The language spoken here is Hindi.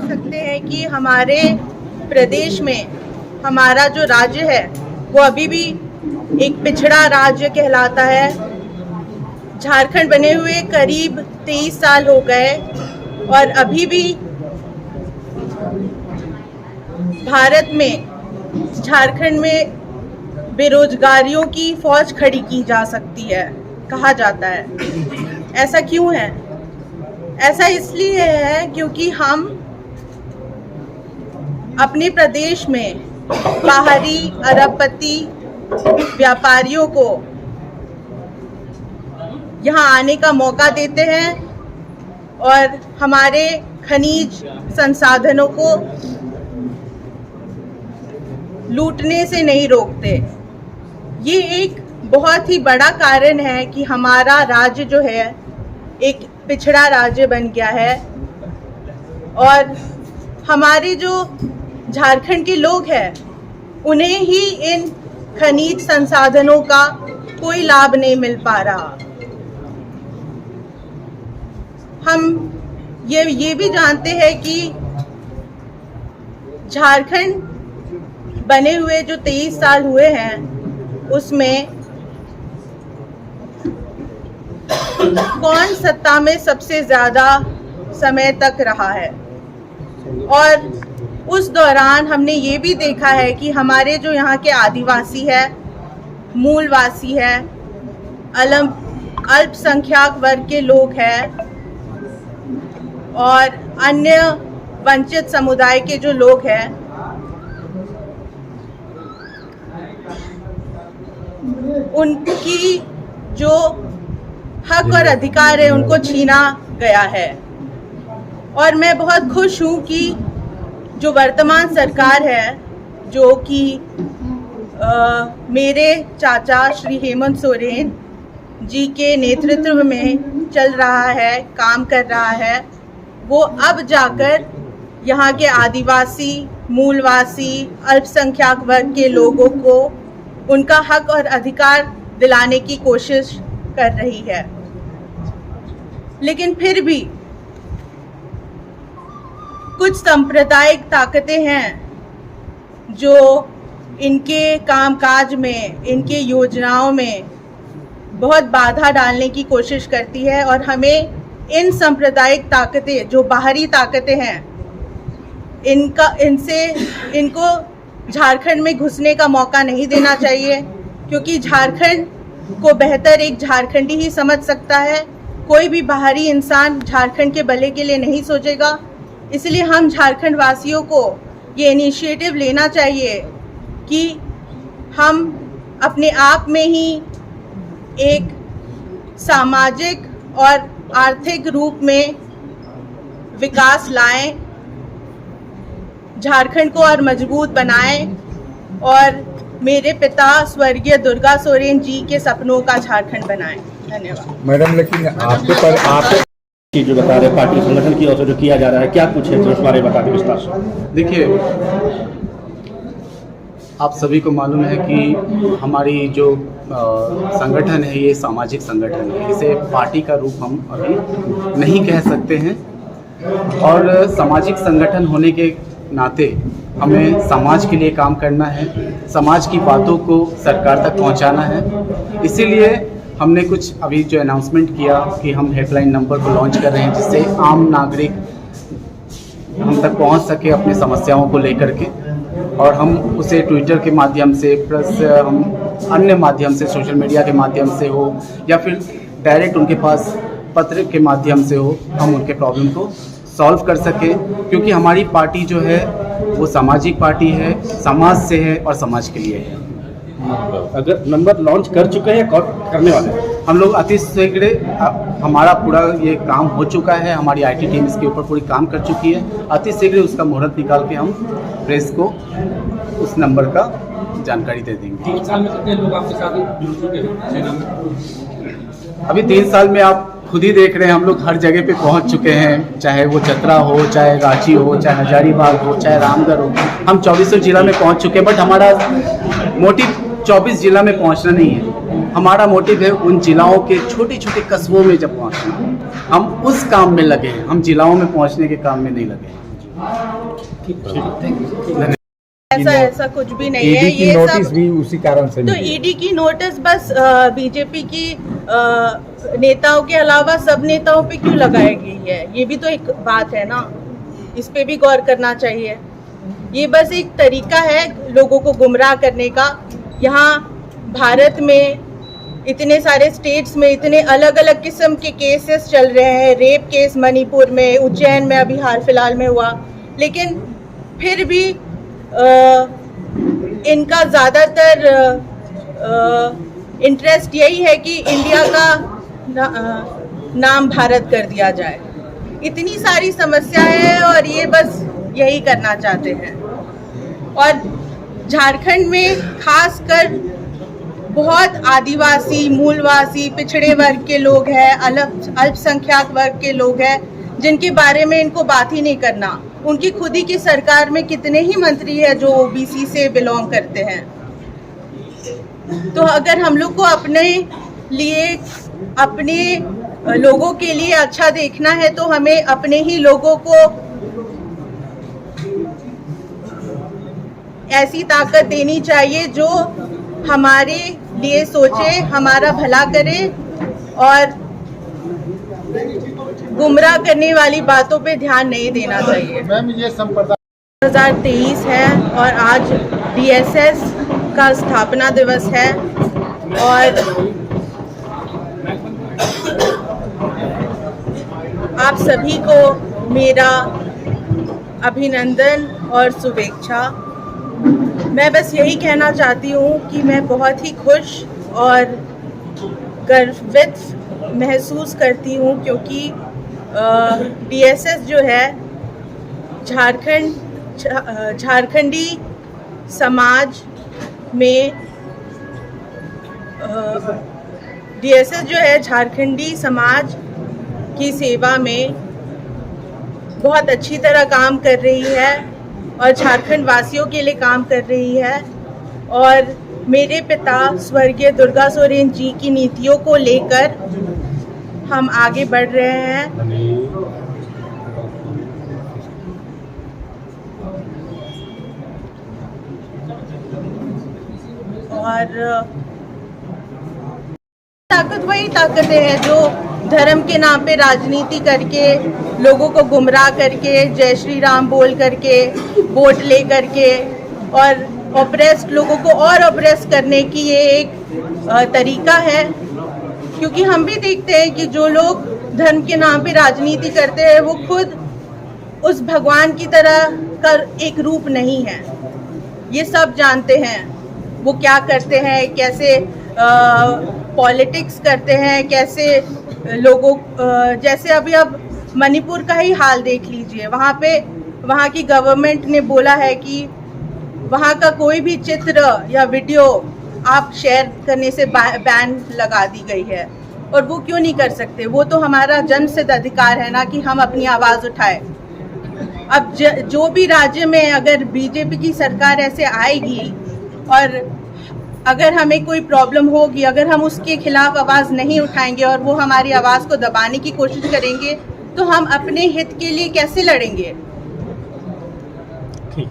सकते हैं कि हमारे प्रदेश में हमारा जो राज्य है वो अभी भी एक पिछड़ा राज्य कहलाता है। झारखंड बने हुए करीब 23 साल हो गए और अभी भी भारत में झारखंड में बेरोजगारियों की फौज खड़ी की जा सकती है कहा जाता है। ऐसा क्यों है? ऐसा इसलिए है क्योंकि हम अपने प्रदेश में बाहरी अरबपति व्यापारियों को यहाँ आने का मौका देते हैं और हमारे खनिज संसाधनों को लूटने से नहीं रोकते। ये एक बहुत ही बड़ा कारण है कि हमारा राज्य जो है एक पिछड़ा राज्य बन गया है और हमारे जो झारखंड के लोग हैं उन्हें ही इन खनिज संसाधनों का कोई लाभ नहीं मिल पा रहा। हम ये भी जानते हैं कि झारखंड बने हुए जो 23 साल हुए हैं उसमें कौन सत्ता में सबसे ज़्यादा समय तक रहा है और उस दौरान हमने ये भी देखा है कि हमारे जो यहाँ के आदिवासी है, मूलवासी है, अल्पसंख्यक वर्ग के लोग हैं और अन्य वंचित समुदाय के जो लोग हैं उनकी जो हक और अधिकार है उनको छीना गया है। और मैं बहुत खुश हूँ कि जो वर्तमान सरकार है जो कि मेरे चाचा श्री हेमंत सोरेन जी के नेतृत्व में चल रहा है, काम कर रहा है, वो अब जाकर यहाँ के आदिवासी, मूलवासी, अल्पसंख्यक वर्ग के लोगों को उनका हक और अधिकार दिलाने की कोशिश कर रही है। लेकिन फिर भी कुछ सांप्रदायिक ताकतें हैं जो इनके कामकाज में, इनके योजनाओं में बहुत बाधा डालने की कोशिश करती है और हमें इन सांप्रदायिक ताकतें जो बाहरी ताकतें हैं इनको झारखंड में घुसने का मौका नहीं देना चाहिए, क्योंकि झारखंड को बेहतर एक झारखंडी ही समझ सकता है। कोई भी बाहरी इंसान झारखंड के भले के लिए नहीं सोचेगा। इसलिए हम झारखंड वासियों को ये इनिशिएटिव लेना चाहिए कि हम अपने आप में ही एक सामाजिक और आर्थिक रूप में विकास लाएं, झारखंड को और मजबूत बनाएं और मेरे पिता स्वर्गीय दुर्गा सोरेन जी के सपनों का झारखंड बनाएं। धन्यवाद। मैडम, लेकिन आपके पर आप जो बता रहे पार्टी संगठन की ओर से जो किया जा रहा है, क्या कुछ है उस बारे में बता दें विस्तार से। देखिए, आप सभी को मालूम है कि हमारी जो संगठन है ये सामाजिक संगठन है। इसे पार्टी का रूप हम अभी नहीं कह सकते हैं और सामाजिक संगठन होने के नाते हमें समाज के लिए काम करना है, समाज की बातों को सरकार तक पहुंचाना है। इसीलिए हमने कुछ अभी जो अनाउंसमेंट किया कि हम हेल्पलाइन नंबर को लॉन्च कर रहे हैं, जिससे आम नागरिक हम तक पहुंच सके अपनी समस्याओं को लेकर के, और हम उसे ट्विटर के माध्यम से प्लस हम अन्य माध्यम से, सोशल मीडिया के माध्यम से हो या फिर डायरेक्ट उनके पास पत्र के माध्यम से हो, हम उनके प्रॉब्लम को सॉल्व कर सके, क्योंकि हमारी पार्टी जो है वो सामाजिक पार्टी है, समाज से है और समाज के लिए है। अगर नंबर लॉन्च कर चुके हैं या करने वाले हैं? हम लोग अति शीघ्र, हमारा पूरा ये काम हो चुका है, हमारी आईटी टीम इसके ऊपर पूरी काम कर चुकी है। अति शीघ्र उसका मुहूर्त निकाल के हम प्रेस को उस नंबर का जानकारी दे देंगे। 3 साल में कितने लोग आपके साथ जुड़ चुके हैं सेना में? अभी 3 साल में आप खुद ही देख रहे हैं, हम लोग हर जगह पे पहुंच चुके हैं, चाहे वो चतरा हो, चाहे रांची हो, चाहे हजारीबाग हो, चाहे रामगढ़ हो। हम 24 जिला में पहुंच चुके हैं, बट हमारा मोटिव 24 जिला में पहुंचना नहीं है। हमारा मोटिव है उन जिलाओं के छोटे छोटे कस्बों में जब पहुंचना, हम उस काम में लगे हैं, हम जिलाओं में पहुंचने के काम में नहीं लगे। ऐसा कुछ भी नहीं है। ईडी की ये नोटिस सब भी उसी कारण से तो मिली। ईडी की नोटिस बस बीजेपी की नेताओं के अलावा सब नेताओं पे क्यों लगाई गई है, ये भी तो एक बात है ना, इस पे भी गौर करना चाहिए। ये बस एक तरीका है लोगों को गुमराह करने का। यहाँ भारत में इतने सारे स्टेट्स में इतने अलग अलग किस्म के केसेस चल रहे हैं, रेप केस मणिपुर में, उज्जैन में अभी हाल फिलहाल में हुआ, लेकिन फिर भी इनका ज़्यादातर इंटरेस्ट यही है कि इंडिया का नाम भारत कर दिया जाए। इतनी सारी समस्या है और ये बस यही करना चाहते हैं। और झारखंड में खासकर बहुत आदिवासी, मूलवासी, पिछड़े वर्ग के लोग हैं, अल्पसंख्यक वर्ग के लोग हैं, जिनके बारे में इनको बात ही नहीं करना। उनकी खुद ही की सरकार में कितने ही मंत्री हैं जो ओबीसी से बिलोंग करते हैं। तो अगर हम लोग को अपने लिए, अपने लोगों के लिए अच्छा देखना है तो हमें अपने ही लोगों को ऐसी ताकत देनी चाहिए जो हमारे लिए सोचे, हमारा भला करे और गुमराह करने वाली बातों पे ध्यान नहीं देना चाहिए। 2023 है और आज डीएसएस का स्थापना दिवस है और आप सभी को मेरा अभिनंदन और शुभेच्छा। मैं बस यही कहना चाहती हूँ कि मैं बहुत ही खुश और गर्वित महसूस करती हूँ, क्योंकि डीएसएस जो है झारखंडी समाज में डीएसएस जो है झारखंडी समाज की सेवा में बहुत अच्छी तरह काम कर रही है और झारखंड वासियों के लिए काम कर रही है। और मेरे पिता स्वर्गीय दुर्गा सोरेन जी की नीतियों को लेकर हम आगे बढ़ रहे हैं। और ताकत वही ताकतें हैं जो धर्म के नाम पे राजनीति करके, लोगों को गुमराह करके, जय श्री राम बोल करके, वोट ले करके और ऑप्रेस्ड लोगों को और ऑप्रेस करने की ये एक तरीका है। क्योंकि हम भी देखते हैं कि जो लोग धर्म के नाम पे राजनीति करते हैं वो खुद उस भगवान की तरह का एक रूप नहीं है। ये सब जानते हैं वो क्या करते हैं, कैसे पॉलिटिक्स करते हैं, कैसे लोगों जैसे अभी अब मणिपुर का ही हाल देख लीजिए। वहाँ की गवर्नमेंट ने बोला है कि वहाँ का कोई भी चित्र या वीडियो आप शेयर करने से बैन लगा दी गई है। और वो क्यों नहीं कर सकते? वो तो हमारा जन्मसिद्ध अधिकार है ना कि हम अपनी आवाज़ उठाएं। अब जो भी राज्य में अगर बीजेपी की सरकार ऐसे आएगी और अगर हमें कोई प्रॉब्लम होगी, अगर हम उसके खिलाफ आवाज़ नहीं उठाएंगे और वो हमारी आवाज़ को दबाने की कोशिश करेंगे, तो हम अपने हित के लिए कैसे लड़ेंगे? ठीक।